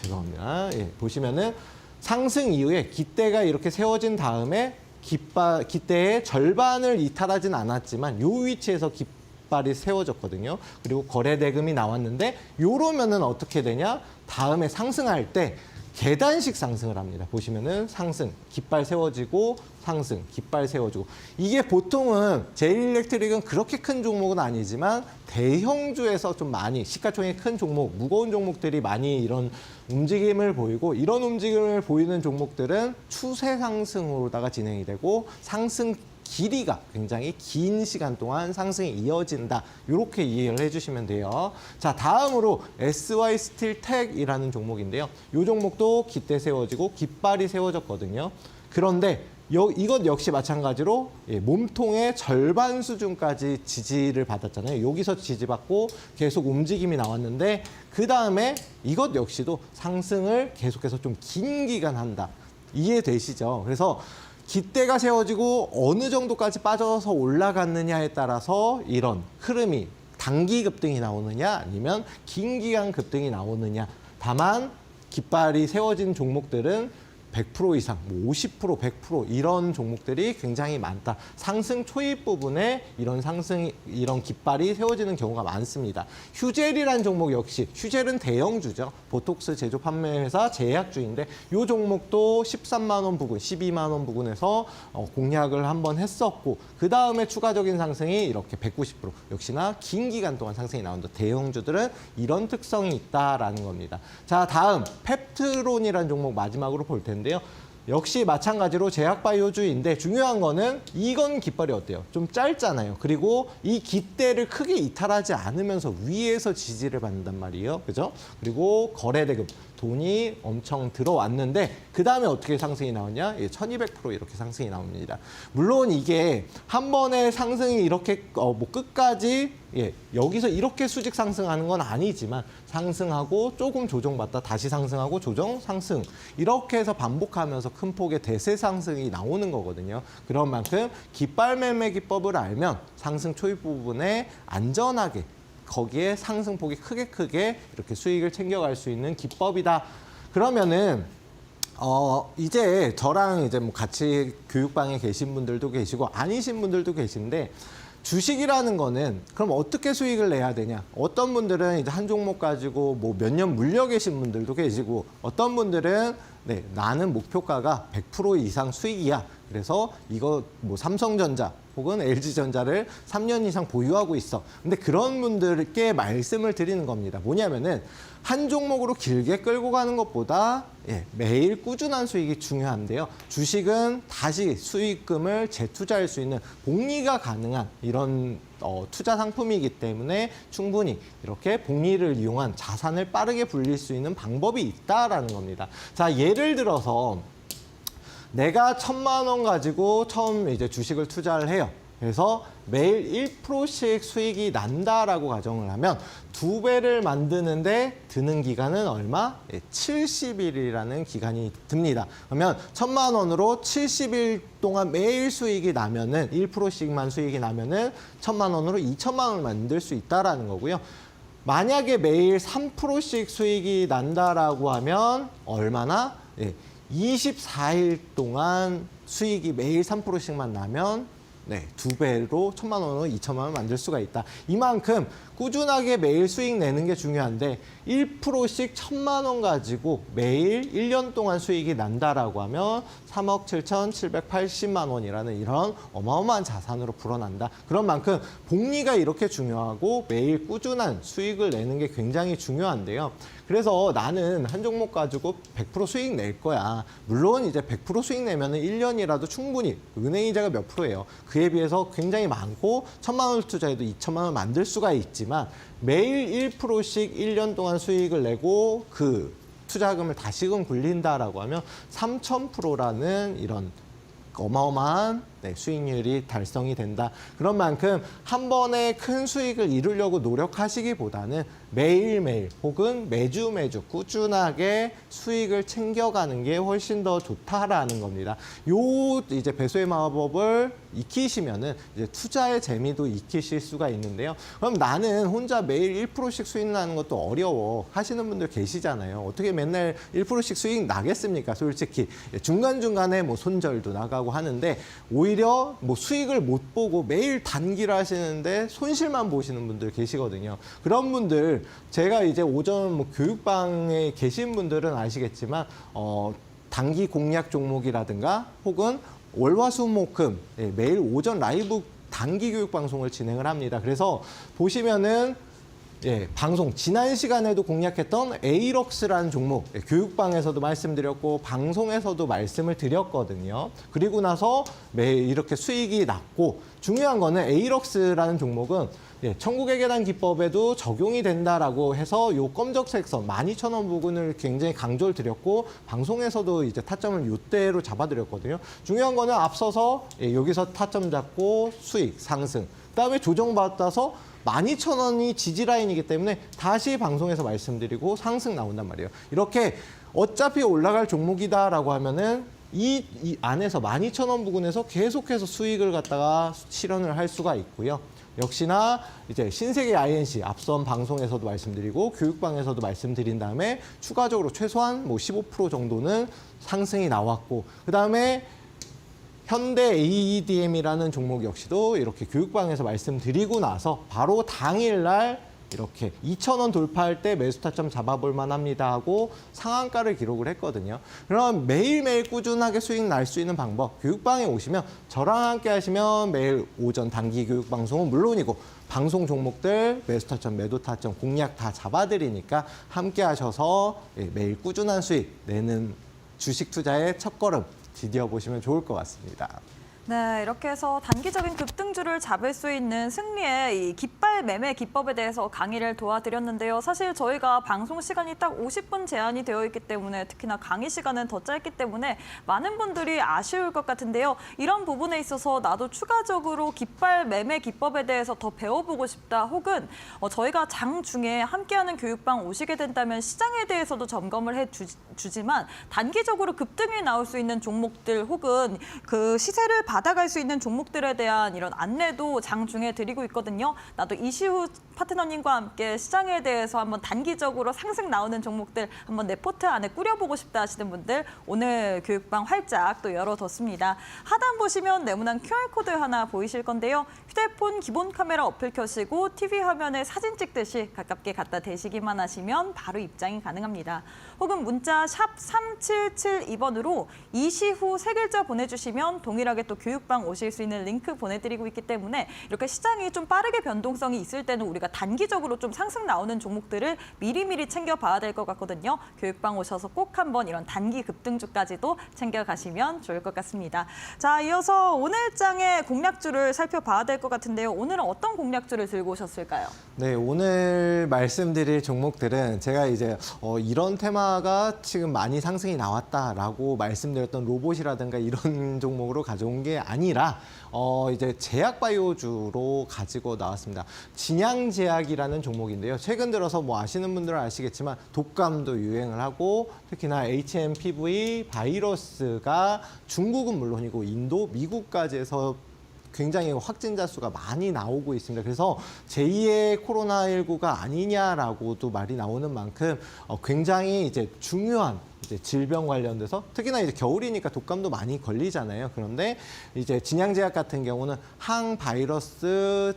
죄송합니다. 예, 보시면은 상승 이후에 깃대가 이렇게 세워진 다음에 깃대의 절반을 이탈하진 않았지만 요 위치에서 깃발이 세워졌거든요. 그리고 거래 대금이 나왔는데 요러면은 어떻게 되냐? 다음에 상승할 때 계단식 상승을 합니다. 보시면은 상승, 깃발 세워지고 상승, 깃발 세워지고. 이게 보통은 제일일렉트릭은 그렇게 큰 종목은 아니지만 대형주에서 좀 많이 시가총액 큰 종목, 무거운 종목들이 많이 이런 움직임을 보이고 이런 움직임을 보이는 종목들은 추세 상승으로다가 진행이 되고 상승 길이가 굉장히 긴 시간 동안 상승이 이어진다. 이렇게 이해를 해주시면 돼요. 자, 다음으로 SY스틸텍이라는 종목인데요. 이 종목도 깃대 세워지고 깃발이 세워졌거든요. 그런데 이것 역시 마찬가지로 몸통의 절반 수준까지 지지를 받았잖아요. 여기서 지지받고 계속 움직임이 나왔는데 그 다음에 이것 역시도 상승을 계속해서 좀 긴 기간 한다. 이해되시죠? 그래서 깃대가 세워지고 어느 정도까지 빠져서 올라갔느냐에 따라서 이런 흐름이 단기 급등이 나오느냐 아니면 긴 기간 급등이 나오느냐. 다만 깃발이 세워진 종목들은 100% 이상, 50%, 100% 이런 종목들이 굉장히 많다. 상승 초입 부분에 이런 깃발이 세워지는 경우가 많습니다. 휴젤이라는 종목 역시 휴젤은 대형주죠. 보톡스 제조 판매 회사 제약주인데 이 종목도 13만 원 부근, 12만 원 부근에서 공략을 한번 했었고 그 다음에 추가적인 상승이 이렇게 190% 역시나 긴 기간 동안 상승이 나온다. 대형주들은 이런 특성이 있다라는 겁니다. 자, 다음 펩트론이라는 종목 마지막으로 볼 텐데. 인데요. 역시 마찬가지로 제약바이오주인데 중요한 거는 이건 깃발이 어때요? 좀 짧잖아요. 그리고 이 깃대를 크게 이탈하지 않으면서 위에서 지지를 받는단 말이에요. 그죠? 그리고 거래대금 돈이 엄청 들어왔는데 그 다음에 어떻게 상승이 나오냐? 1200% 이렇게 상승이 나옵니다. 물론 이게 한 번에 상승이 이렇게 끝까지 여기서 이렇게 수직 상승하는 건 아니지만 상승하고 조금 조정받다 다시 상승하고 조정 상승 이렇게 해서 반복하면서 큰 폭의 대세 상승이 나오는 거거든요. 그런 만큼 깃발 매매 기법을 알면 상승 초입 부분에 안전하게 거기에 상승폭이 크게 이렇게 수익을 챙겨갈 수 있는 기법이다. 그러면은 이제 저랑 이제 뭐 같이 교육방에 계신 분들도 계시고 아니신 분들도 계신데 주식이라는 거는 그럼 어떻게 수익을 내야 되냐? 어떤 분들은 이제 한 종목 가지고 뭐 몇 년 물려 계신 분들도 계시고 어떤 분들은 나는 목표가가 100% 이상 수익이야. 그래서 이거 뭐 삼성전자 혹은 LG전자를 3년 이상 보유하고 있어. 근데 그런 분들께 말씀을 드리는 겁니다. 뭐냐면은 한 종목으로 길게 끌고 가는 것보다 매일 꾸준한 수익이 중요한데요. 주식은 다시 수익금을 재투자할 수 있는 복리가 가능한 이런 투자 상품이기 때문에 충분히 이렇게 복리를 이용한 자산을 빠르게 불릴 수 있는 방법이 있다라는 겁니다. 자, 예를 들어서 내가 1000만 원 가지고 처음 이제 주식을 투자를 해요. 그래서 매일 1%씩 수익이 난다라고 가정을 하면 2배를 만드는데 드는 기간은 얼마? 70일이라는 기간이 듭니다. 그러면 1,000만 원으로 70일 동안 매일 수익이 나면은 1%씩만 수익이 나면은 1,000만 원으로 2,000만 원을 만들 수 있다라는 거고요. 만약에 매일 3%씩 수익이 난다라고 하면 얼마나? 24일 동안 수익이 매일 3%씩만 나면 2배로 1,000만 원으로 2,000만 원을 만들 수가 있다. 이만큼 꾸준하게 매일 수익 내는 게 중요한데 1%씩 1,000만 원 가지고 매일 1년 동안 수익이 난다라고 하면 3억 7,780만 원이라는 이런 어마어마한 자산으로 불어난다. 그런 만큼 복리가 이렇게 중요하고 매일 꾸준한 수익을 내는 게 굉장히 중요한데요. 그래서 나는 한 종목 가지고 100% 수익 낼 거야. 물론 이제 100% 수익 내면 1년이라도 충분히 은행 이자가 몇 프로예요. 그에 비해서 굉장히 많고 1,000만 원을 투자해도 2,000만 원 만들 수가 있지만 매일 1%씩 1년 동안 수익을 내고 그 투자금을 다시금 굴린다라고 하면 3,000%라는 이런 어마어마한 수익률이 달성이 된다. 그런 만큼 한 번에 큰 수익을 이루려고 노력하시기보다는 매일매일 혹은 매주 꾸준하게 수익을 챙겨가는 게 훨씬 더 좋다라는 겁니다. 요 이제 배수의 마법을 익히시면은 이제 투자의 재미도 익히실 수가 있는데요. 그럼 나는 혼자 매일 1%씩 수익 나는 것도 어려워 하시는 분들 계시잖아요. 어떻게 맨날 1%씩 수익 나겠습니까? 솔직히 중간중간에 뭐 손절도 나가고 하는데 오히려 뭐 수익을 못 보고 매일 단기를 하시는데 손실만 보시는 분들 계시거든요. 그런 분들 제가 이제 오전 뭐 교육방에 계신 분들은 아시겠지만 단기 공략 종목이라든가 혹은 월화수목금 매일 오전 라이브 단기 교육 방송을 진행을 합니다. 그래서 보시면은 방송 지난 시간에도 공략했던 에이럭스라는 종목 교육방에서도 말씀드렸고 방송에서도 말씀을 드렸거든요. 그리고 나서 매일 이렇게 수익이 났고 중요한 거는 에이럭스라는 종목은 천국의 계단 기법에도 적용이 된다라고 해서 요 검정색 선 12,000원 부근을 굉장히 강조를 드렸고 방송에서도 이제 타점을 요대로 잡아드렸거든요. 중요한 거는 앞서서 여기서 타점 잡고 수익 상승 그다음에 조정받아서 12,000원이 지지라인이기 때문에 다시 방송에서 말씀드리고 상승 나온단 말이에요. 이렇게 어차피 올라갈 종목이다라고 하면은 이 안에서 12,000원 부근에서 계속해서 수익을 갖다가 실현을 할 수가 있고요. 역시나 이제 신세계 INC 앞선 방송에서도 말씀드리고 교육방에서도 말씀드린 다음에 추가적으로 최소한 뭐 15% 정도는 상승이 나왔고 그다음에 현대 AEDM이라는 종목 역시도 이렇게 교육방에서 말씀드리고 나서 바로 당일날 이렇게 2,000원 돌파할 때 매수 타점 잡아볼 만합니다 하고 상한가를 기록을 했거든요. 그럼 매일매일 꾸준하게 수익 날 수 있는 방법 교육방에 오시면 저랑 함께 하시면 매일 오전 단기 교육 방송은 물론이고 방송 종목들 매수 타점, 매도 타점, 공략 다 잡아드리니까 함께 하셔서 매일 꾸준한 수익 내는 주식 투자의 첫걸음 디뎌 보시면 좋을 것 같습니다. 네, 이렇게 해서 단기적인 급등주를 잡을 수 있는 승리의 이 깃발 매매 기법에 대해서 강의를 도와드렸는데요. 사실 저희가 방송 시간이 딱 50분 제한이 되어 있기 때문에 특히나 강의 시간은 더 짧기 때문에 많은 분들이 아쉬울 것 같은데요. 이런 부분에 있어서 나도 추가적으로 깃발 매매 기법에 대해서 더 배워보고 싶다 혹은 저희가 장 중에 함께하는 교육방 오시게 된다면 시장에 대해서도 점검을 해주지만 단기적으로 급등이 나올 수 있는 종목들 혹은 그 시세를 받아갈 수 있는 종목들에 대한 이런 안내도 장 중에 드리고 있거든요. 나도 이시우 파트너님과 함께 시장에 대해서 한번 단기적으로 상승 나오는 종목들 한번 내 포트 안에 꾸려보고 싶다 하시는 분들 오늘 교육방 활짝 또 열어뒀습니다. 하단 보시면 네모난 QR코드 하나 보이실 건데요. 휴대폰 기본 카메라 어플 켜시고 TV 화면에 사진 찍듯이 가깝게 갖다 대시기만 하시면 바로 입장이 가능합니다. 혹은 문자 샵 3772번으로 이시후 세 글자 보내주시면 동일하게 또 교육방 오실 수 있는 링크 보내드리고 있기 때문에 이렇게 시장이 좀 빠르게 변동성이 있을 때는 우리가 단기적으로 좀 상승 나오는 종목들을 미리미리 챙겨봐야 될 것 같거든요. 교육방 오셔서 꼭 한번 이런 단기 급등주까지도 챙겨가시면 좋을 것 같습니다. 자, 이어서 오늘 장의 공략주를 살펴봐야 될 것 같은데요. 오늘은 어떤 공략주를 들고 오셨을까요? 네, 오늘 말씀드릴 종목들은 제가 이제 이런 테마가 지금 많이 상승이 나왔다라고 말씀드렸던 로봇이라든가 이런 종목으로 가져온 게 아니라 이제 제약바이오주로 가지고 나왔습니다. 진양제약이라는 종목인데요. 최근 들어서 뭐 아시는 분들은 아시겠지만 독감도 유행을 하고 특히나 HMPV 바이러스가 중국은 물론이고 인도, 미국까지 해서 굉장히 확진자 수가 많이 나오고 있습니다. 그래서 제2의 코로나19가 아니냐라고도 말이 나오는 만큼 굉장히 이제 중요한 이제 질병 관련돼서 특히나 이제 겨울이니까 독감도 많이 걸리잖아요. 그런데 이제 진양제약 같은 경우는 항바이러스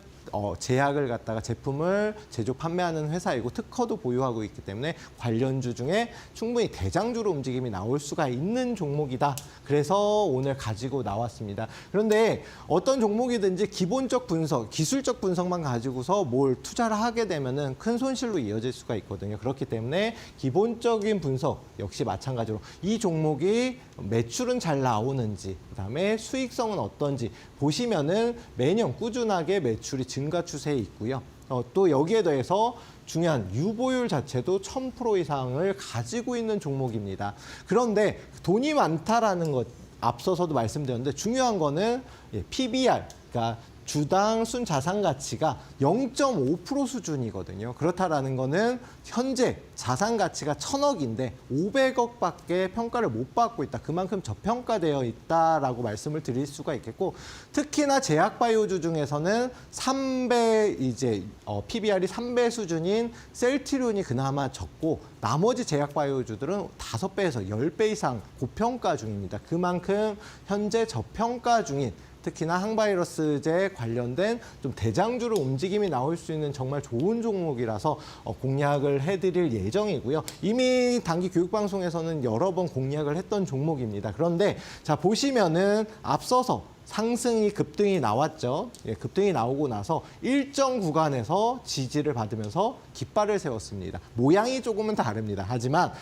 제약을 갖다가 제품을 제조 판매하는 회사이고 특허도 보유하고 있기 때문에 관련주 중에 충분히 대장주로 움직임이 나올 수가 있는 종목이다. 그래서 오늘 가지고 나왔습니다. 그런데 어떤 종목이든지 기본적 분석, 기술적 분석만 가지고서 뭘 투자를 하게 되면은 큰 손실로 이어질 수가 있거든요. 그렇기 때문에 기본적인 분석 역시 마찬가지로 이 종목이 매출은 잘 나오는지, 그다음에 수익성은 어떤지 보시면은 매년 꾸준하게 매출이 증가 추세에 있고요. 또 여기에 더해서 중요한 유보율 자체도 1000% 이상을 가지고 있는 종목입니다. 그런데 돈이 많다라는 것 앞서서도 말씀드렸는데 중요한 거는 PBR, 그러니까 주당 순자산 가치가 0.5% 수준이거든요. 그렇다라는 거는 현재 자산 가치가 1000억인데 500억밖에 평가를 못 받고 있다. 그만큼 저평가되어 있다라고 말씀을 드릴 수가 있겠고, 특히나 제약바이오주 중에서는 3배 이제 PBR이 3배 수준인 셀트리온이 그나마 적고 나머지 제약바이오주들은 5배에서 10배 이상 고평가 중입니다. 그만큼 현재 저평가 중인 특히나 항바이러스제 관련된 좀 대장주로 움직임이 나올 수 있는 정말 좋은 종목이라서 공략을 해드릴 예정이고요. 이미 단기 교육방송에서는 여러 번 공략을 했던 종목입니다. 그런데 자 보시면은 앞서서 상승이 급등이 나왔죠. 급등이 나오고 나서 일정 구간에서 지지를 받으면서 깃발을 세웠습니다. 모양이 조금은 다릅니다. 하지만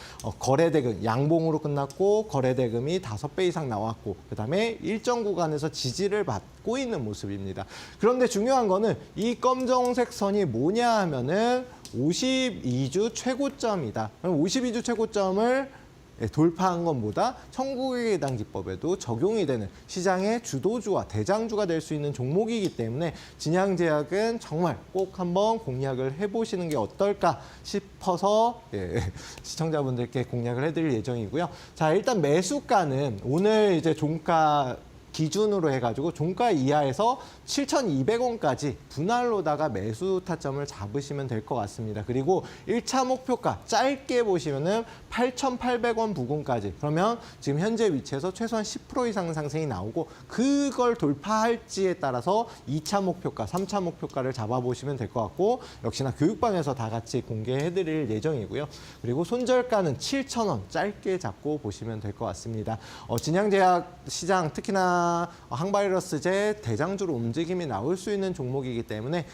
거래대금 양봉으로 끝났고 거래대금이 5배 이상 나왔고 그다음에 일정 구간에서 지지를 받고 있는 모습입니다. 그런데 중요한 거는 이 검정색 선이 뭐냐 하면은 52주 최고점이다. 그럼 52주 최고점을 돌파한 것보다 천국의 계단 기법에도 적용이 되는 시장의 주도주와 대장주가 될 수 있는 종목이기 때문에 진양제약은 정말 꼭 한번 공략을 해보시는 게 어떨까 싶어서 시청자분들께 공략을 해드릴 예정이고요. 자, 일단 매수가는 오늘 이제 종가 기준으로 해가지고 종가 이하에서 7,200원까지 분할로다가 매수 타점을 잡으시면 될 것 같습니다. 그리고 1차 목표가 짧게 보시면은 8,800원 부근까지. 그러면 지금 현재 위치에서 최소한 10% 이상 상승이 나오고 그걸 돌파할지에 따라서 2차 목표가, 3차 목표가를 잡아보시면 될 것 같고 역시나 교육방에서 다 같이 공개해드릴 예정이고요. 그리고 손절가는 7,000원 짧게 잡고 보시면 될 것 같습니다. 진양제약 시장 특히나 항바이러스제 대장주로 움직임이 나올 수 있는 종목이기 때문에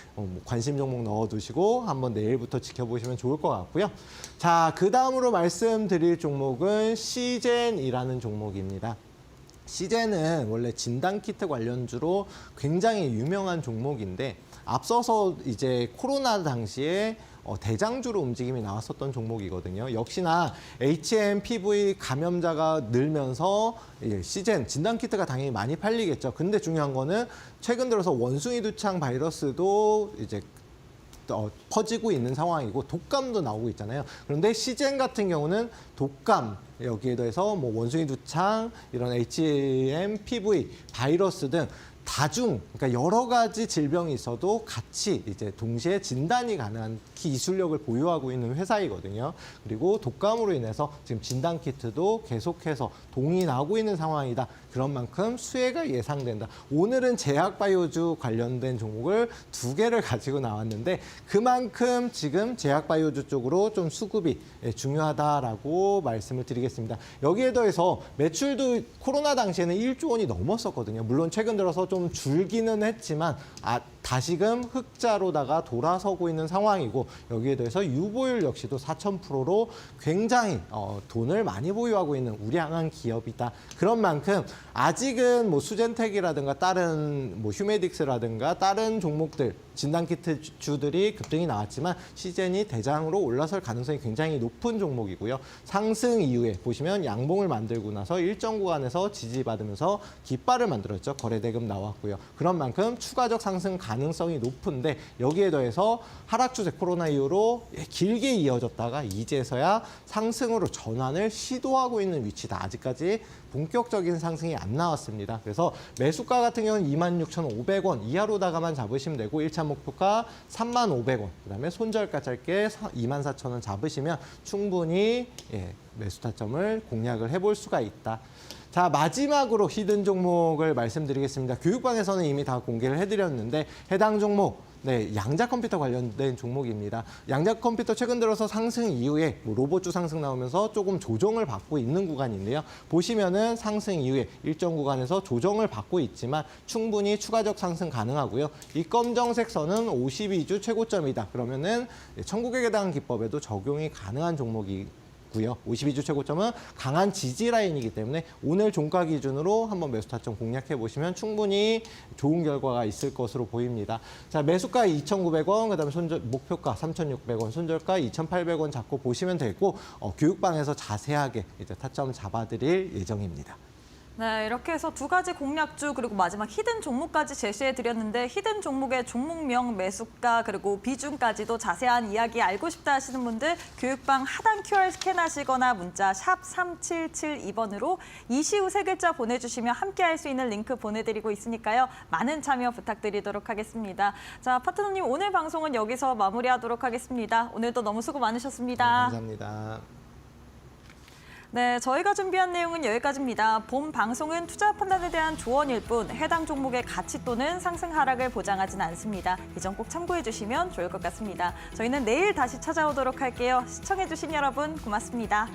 관심 종목 넣어두시고 한번 내일부터 지켜보시면 좋을 것 같고요. 자, 그 다음으로 말씀드릴 종목은 시젠이라는 종목입니다. 시젠은 원래 진단키트 관련주로 굉장히 유명한 종목인데 앞서서 이제 코로나 당시에 대장주로 움직임이 나왔었던 종목이거든요. 역시나 HMPV 감염자가 늘면서 시젠 진단키트가 당연히 많이 팔리겠죠. 근데 중요한 거는 최근 들어서 원숭이 두창 바이러스도 이제 퍼지고 있는 상황이고 독감도 나오고 있잖아요. 그런데 시젠 같은 경우는 독감 여기에 더해서 뭐 원숭이 두창 이런 HMPV 바이러스 등 다중, 그러니까 여러 가지 질병이 있어도 같이 이제 동시에 진단이 가능한 기술력을 보유하고 있는 회사이거든요. 그리고 독감으로 인해서 지금 진단키트도 계속해서 동인하고 있는 상황이다. 그런 만큼 수혜가 예상된다. 오늘은 제약바이오주 관련된 종목을 2개를 가지고 나왔는데 그만큼 지금 제약바이오주 쪽으로 좀 수급이 중요하다라고 말씀을 드리겠습니다. 여기에 더해서 매출도 코로나 당시에는 1조 원이 넘었었거든요. 물론 최근 들어서 좀 줄기는 했지만 다시금 흑자로다가 돌아서고 있는 상황이고 여기에 대해서 유보율 역시도 4,000%로 굉장히 돈을 많이 보유하고 있는 우량한 기업이다. 그런 만큼 아직은 뭐 수젠텍이라든가 다른 뭐 휴메딕스라든가 다른 종목들 진단키트 주들이 급등이 나왔지만 시젠이 대장으로 올라설 가능성이 굉장히 높은 종목이고요. 상승 이후에 보시면 양봉을 만들고 나서 일정 구간에서 지지받으면서 깃발을 만들었죠. 거래대금 나왔고요. 그런 만큼 추가적 상승 가능성이 높은데 여기에 더해서 하락 추세 코로나 이후로 길게 이어졌다가 이제서야 상승으로 전환을 시도하고 있는 위치다. 아직까지 본격적인 상승이 안 나왔습니다. 그래서 매수가 같은 경우는 26,500원 이하로다가만 잡으시면 되고 1차 목표가 35,000원, 그다음에 손절가 짧게 24,000원 잡으시면 충분히 매수 타점을 공략을 해볼 수가 있다. 자, 마지막으로 히든 종목을 말씀드리겠습니다. 교육방에서는 이미 다 공개를 해드렸는데 해당 종목 양자 컴퓨터 관련된 종목입니다. 양자 컴퓨터 최근 들어서 상승 이후에 로봇주 상승 나오면서 조금 조정을 받고 있는 구간인데요. 보시면은 상승 이후에 일정 구간에서 조정을 받고 있지만 충분히 추가적 상승 가능하고요. 이 검정색 선은 52주 최고점이다. 그러면은 천국의 계단 기법에도 적용이 가능한 종목이 52주 최고점은 강한 지지 라인이기 때문에 오늘 종가 기준으로 한번 매수 타점 공략해 보시면 충분히 좋은 결과가 있을 것으로 보입니다. 자, 매수가 2,900원, 그다음에 목표가 3,600원, 손절가 2,800원 잡고 보시면 되고 교육방에서 자세하게 이제 타점 잡아드릴 예정입니다. 네, 이렇게 해서 두 가지 공략주 그리고 마지막 히든 종목까지 제시해 드렸는데 히든 종목의 종목명, 매수가 그리고 비중까지도 자세한 이야기 알고 싶다 하시는 분들 교육방 하단 QR 스캔하시거나 문자 샵 3772번으로 이시우 세 글자 보내주시면 함께할 수 있는 링크 보내드리고 있으니까요. 많은 참여 부탁드리도록 하겠습니다. 자, 파트너님 오늘 방송은 여기서 마무리하도록 하겠습니다. 오늘도 너무 수고 많으셨습니다. 감사합니다. 네, 저희가 준비한 내용은 여기까지입니다. 본 방송은 투자 판단에 대한 조언일 뿐 해당 종목의 가치 또는 상승 하락을 보장하진 않습니다. 이 점 꼭 참고해 주시면 좋을 것 같습니다. 저희는 내일 다시 찾아오도록 할게요. 시청해 주신 여러분 고맙습니다.